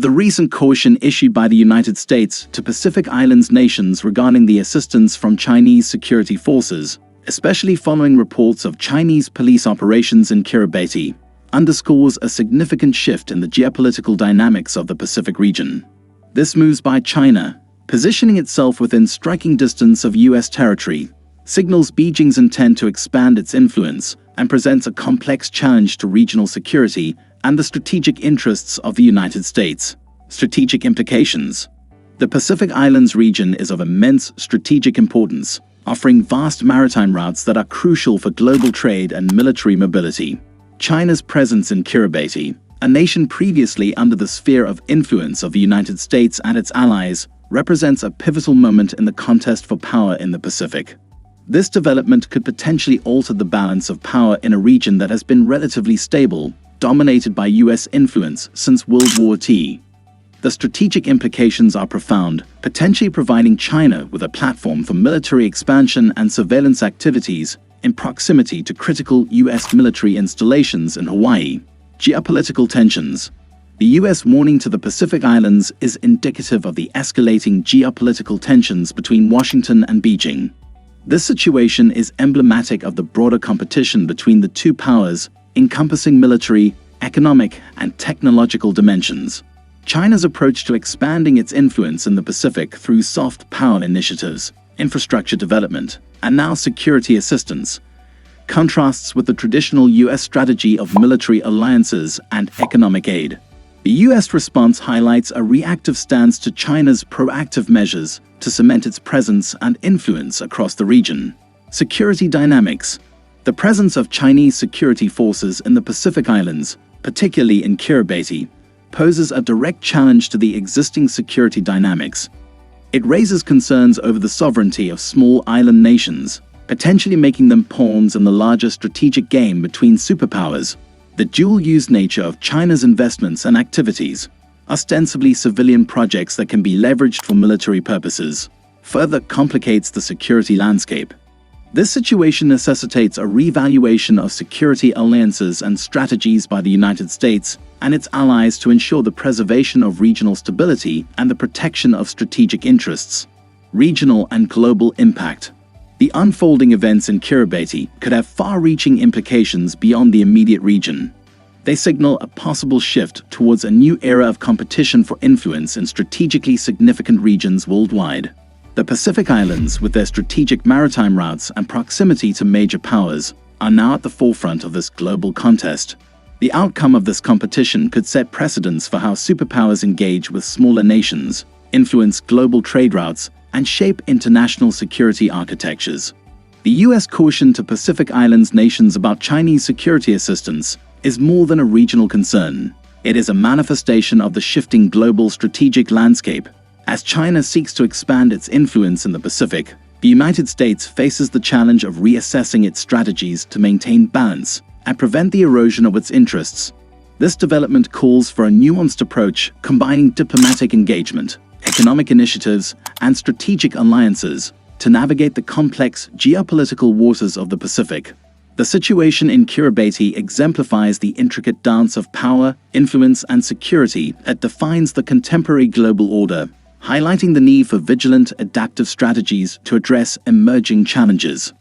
The recent caution issued by the United States to Pacific Islands nations regarding the assistance from Chinese security forces, especially following reports of Chinese police operations in Kiribati, underscores a significant shift in the geopolitical dynamics of the Pacific region. This move by China, positioning itself within striking distance of U.S. territory, signals Beijing's intent to expand its influence and presents a complex challenge to regional security and the strategic interests of the United States. Strategic implications. The Pacific Islands region is of immense strategic importance, offering vast maritime routes that are crucial for global trade and military mobility. China's presence in Kiribati, a nation previously under the sphere of influence of the United States and its allies, represents a pivotal moment in the contest for power in the Pacific. This development could potentially alter the balance of power in a region that has been relatively stable, dominated by U.S. influence since World War II. The strategic implications are profound, potentially providing China with a platform for military expansion and surveillance activities in proximity to critical U.S. military installations in Hawaii. Geopolitical tensions. The U.S. warning to the Pacific Islands is indicative of the escalating geopolitical tensions between Washington and Beijing. This situation is emblematic of the broader competition between the two powers, encompassing military, economic, and technological dimensions. China's approach to expanding its influence in the Pacific through soft power initiatives, infrastructure development, and now security assistance, contrasts with the traditional U.S. strategy of military alliances and economic aid. The U.S. response highlights a reactive stance to China's proactive measures to cement its presence and influence across the region. Security dynamics. The presence of Chinese security forces in the Pacific Islands, particularly in Kiribati, poses a direct challenge to the existing security dynamics. It raises concerns over the sovereignty of small island nations, potentially making them pawns in the larger strategic game between superpowers. The dual-use nature of China's investments and activities, ostensibly civilian projects that can be leveraged for military purposes, further complicates the security landscape. This situation necessitates a reevaluation of security alliances and strategies by the United States and its allies to ensure the preservation of regional stability and the protection of strategic interests. Regional and global impact. The unfolding events in Kiribati could have far-reaching implications beyond the immediate region. They signal a possible shift towards a new era of competition for influence in strategically significant regions worldwide. The Pacific Islands, with their strategic maritime routes and proximity to major powers, are now at the forefront of this global contest. The outcome of this competition could set precedents for how superpowers engage with smaller nations, influence global trade routes, and shape international security architectures. The U.S. caution to Pacific Islands nations about Chinese security assistance is more than a regional concern. It is a manifestation of the shifting global strategic landscape. As China seeks to expand its influence in the Pacific, the United States faces the challenge of reassessing its strategies to maintain balance and prevent the erosion of its interests. This development calls for a nuanced approach combining diplomatic engagement, economic initiatives, and strategic alliances to navigate the complex geopolitical waters of the Pacific. The situation in Kiribati exemplifies the intricate dance of power, influence, and security that defines the contemporary global order, highlighting the need for vigilant, adaptive strategies to address emerging challenges.